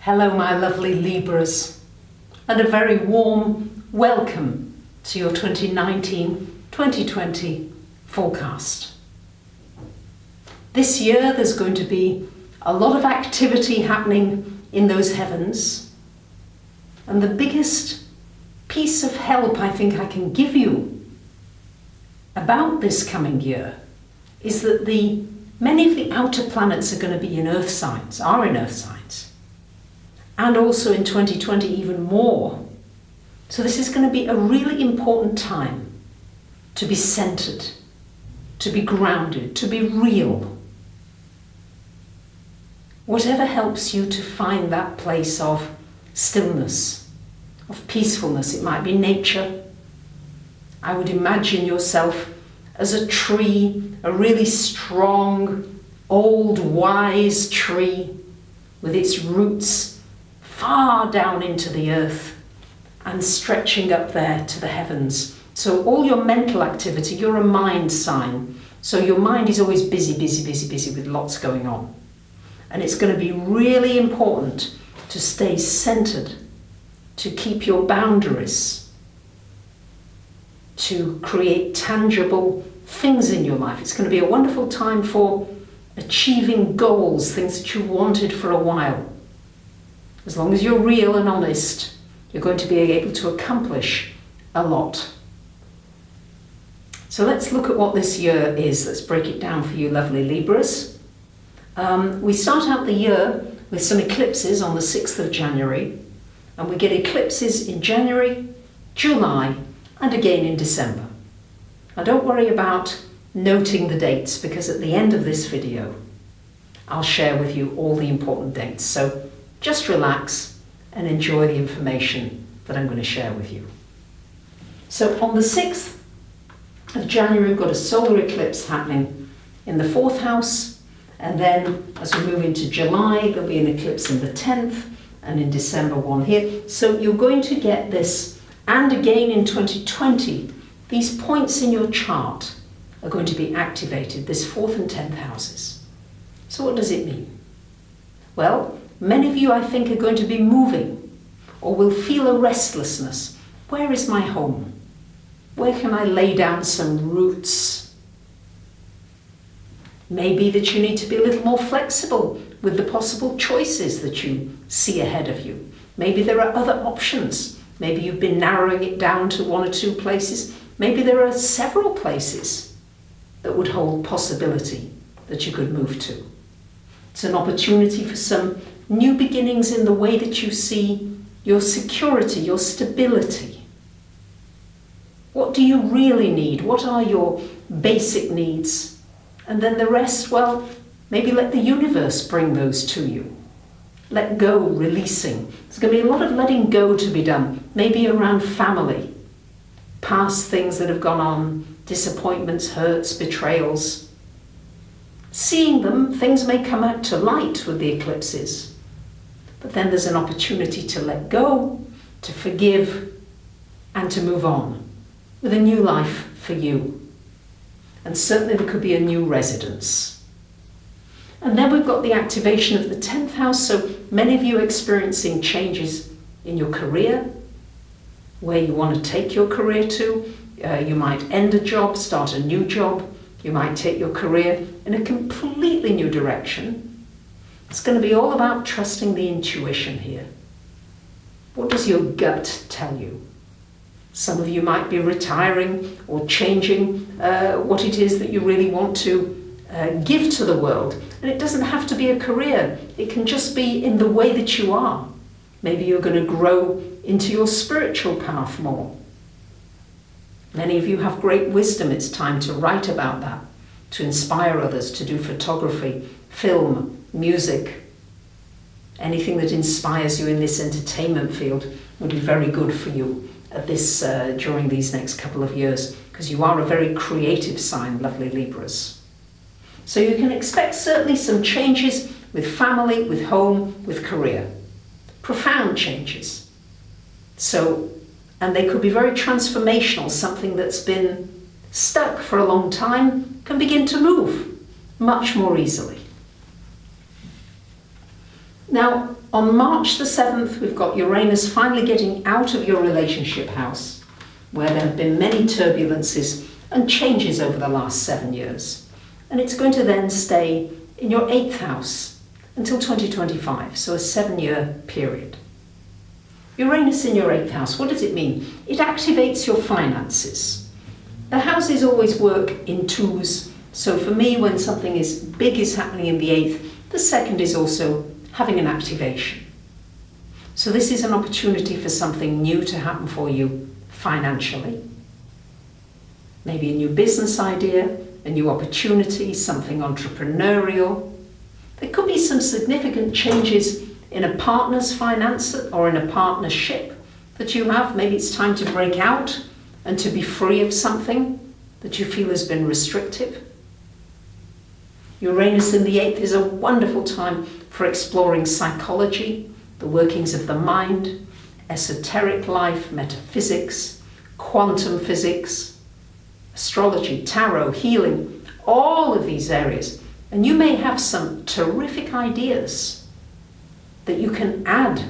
Hello my lovely Libras, and a very warm welcome to your 2019-2020 forecast. This year there's going to be a lot of activity happening in those heavens, and the biggest piece of help I think I can give you about this coming year is that many of the outer planets are going to be in Earth signs, and also in 2020 even more. So this is going to be a really important time to be centered, to be grounded, to be real. Whatever helps you to find that place of stillness, of peacefulness. It might be nature. I would imagine yourself as a tree, a really strong, old, wise tree with its roots far down into the earth and stretching up there to the heavens. So all your mental activity, you're a mind sign. So your mind is always busy with lots going on. And it's going to be really important to stay centered, to keep your boundaries, to create tangible things in your life. It's going to be a wonderful time for achieving goals, things that you wanted for a while. As long as you're real and honest, you're going to be able to accomplish a lot. So let's look at what this year is. Let's break it down for you lovely Libras. We start out the year with some eclipses on the 6th of January, and we get eclipses in January, July, and again in December. Now don't worry about noting the dates, because at the end of this video I'll share with you all the important dates. So just relax and enjoy the information that I'm going to share with you. So on the 6th of January we've got a solar eclipse happening in the 4th house, and then as we move into July there'll be an eclipse in the 10th, and in December one here. So you're going to get this, and again in 2020 these points in your chart are going to be activated, this 4th and 10th houses. So what does it mean? Well, many of you I think are going to be moving, or will feel a restlessness. Where is my home? Where can I lay down some roots? Maybe that you need to be a little more flexible with the possible choices that you see ahead of you. Maybe there are other options. Maybe you've been narrowing it down to one or two places. Maybe there are several places that would hold possibility that you could move to. It's an opportunity for some new beginnings in the way that you see your security, your stability. What do you really need? What are your basic needs? And then the rest, well, maybe let the universe bring those to you. Let go, releasing. There's going to be a lot of letting go to be done, maybe around family, past things that have gone on, disappointments, hurts, betrayals. Seeing them, things may come out to light with the eclipses, but then there's an opportunity to let go, to forgive, and to move on with a new life for you. And certainly there could be a new residence. And then we've got the activation of the 10th house, so many of you are experiencing changes in your career, where you want to take your career to. You might end a job, start a new job. You might take your career in a completely new direction. It's going to be all about trusting the intuition here. What does your gut tell you? Some of you might be retiring or changing what it is that you really want to give to the world. And it doesn't have to be a career. It can just be in the way that you are. Maybe you're going to grow into your spiritual path more. Many of you have great wisdom. It's time to write about that, to inspire others, to do photography, film, music. Anything that inspires you in this entertainment field would be very good for you at this during these next couple of years, because you are a very creative sign, lovely Libras. So you can expect certainly some changes with family, with home, with career. Profound changes. So, and they could be very transformational. Something that's been stuck for a long time can begin to move much more easily. Now, on March the 7th, we've got Uranus finally getting out of your relationship house, where there have been many turbulences and changes over the last 7 years. And it's going to then stay in your 8th house until 2025, so a 7-year period. Uranus in your 8th house, what does it mean? It activates your finances. The houses always work in twos, so for me, when something big is happening in the 8th, the 2nd is also having an activation. So this is an opportunity for something new to happen for you financially. Maybe a new business idea, a new opportunity, something entrepreneurial. There could be some significant changes in a partner's finance or in a partnership that you have. Maybe it's time to break out and to be free of something that you feel has been restrictive. Uranus in the 8th is a wonderful time for exploring psychology, the workings of the mind, esoteric life, metaphysics, quantum physics, astrology, tarot, healing, all of these areas. And you may have some terrific ideas that you can add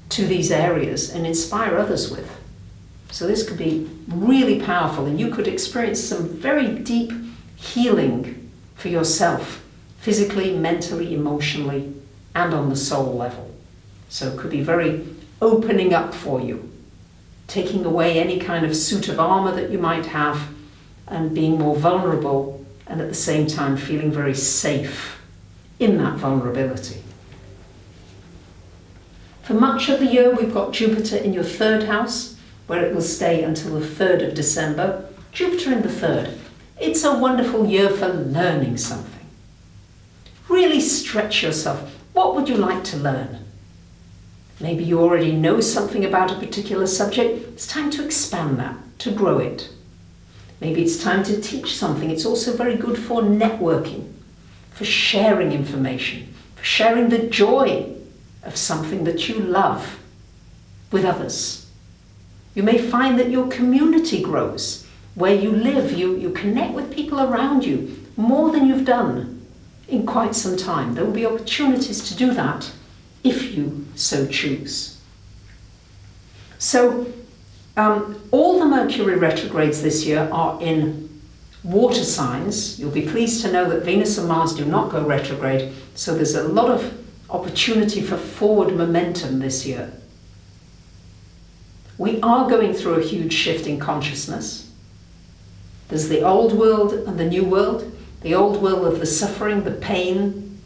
to these areas and inspire others with. So this could be really powerful, and you could experience some very deep healing for yourself, physically, mentally, emotionally, and on the soul level. So it could be very opening up for you, taking away any kind of suit of armor that you might have and being more vulnerable, and at the same time feeling very safe in that vulnerability. For much of the year, we've got Jupiter in your 3rd house, where it will stay until the 3rd of December. Jupiter in the 3rd. It's a wonderful year for learning something. Really stretch yourself. What would you like to learn? Maybe you already know something about a particular subject. It's time to expand that, to grow it. Maybe it's time to teach something. It's also very good for networking, for sharing information, for sharing the joy of something that you love with others. You may find that your community grows. Where you live, you connect with people around you more than you've done in quite some time. There will be opportunities to do that if you so choose. So all the Mercury retrogrades this year are in water signs. You'll be pleased to know that Venus and Mars do not go retrograde, so there's a lot of opportunity for forward momentum this year. We are going through a huge shift in consciousness. There's the old world and the new world. The old world of the suffering, the pain.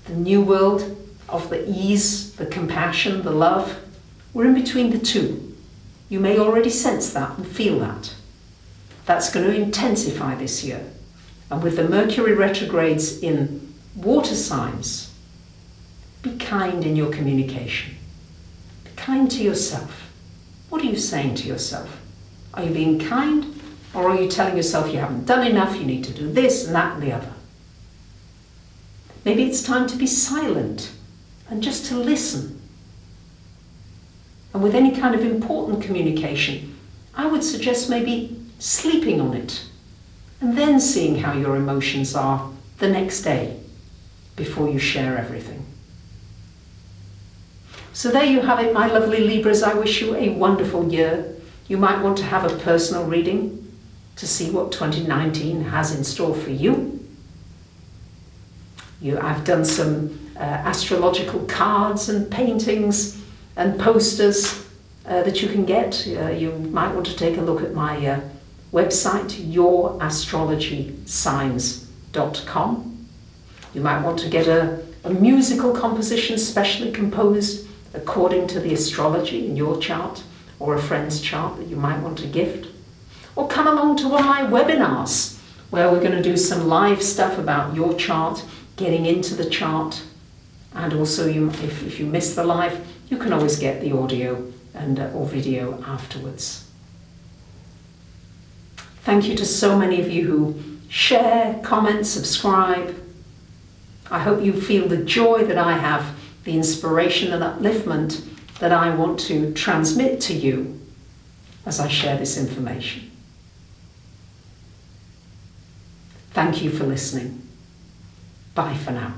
The new world of the ease, the compassion, the love. We're in between the two. You may already sense that and feel that. That's going to intensify this year. And with the Mercury retrogrades in water signs, be kind in your communication. Be kind to yourself. What are you saying to yourself? Are you being kind, or are you telling yourself you haven't done enough, you need to do this and that and the other? Maybe it's time to be silent and just to listen. And with any kind of important communication, I would suggest maybe sleeping on it and then seeing how your emotions are the next day before you share everything. So there you have it, my lovely Libras. I wish you a wonderful year. You might want to have a personal reading to see what 2019 has in store for you. I've done some astrological cards and paintings and posters that you can get. You might want to take a look at my website, yourastrologysigns.com. You might want to get a musical composition specially composed according to the astrology in your chart, or a friend's chart that you might want to gift. Or come along to one of my webinars where we're going to do some live stuff about your chart, getting into the chart, and also if you miss the live, you can always get the audio and or video afterwards. Thank you to so many of you who share, comment, subscribe. I hope you feel the joy that I have, the inspiration and upliftment that I want to transmit to you as I share this information. Thank you for listening. Bye for now.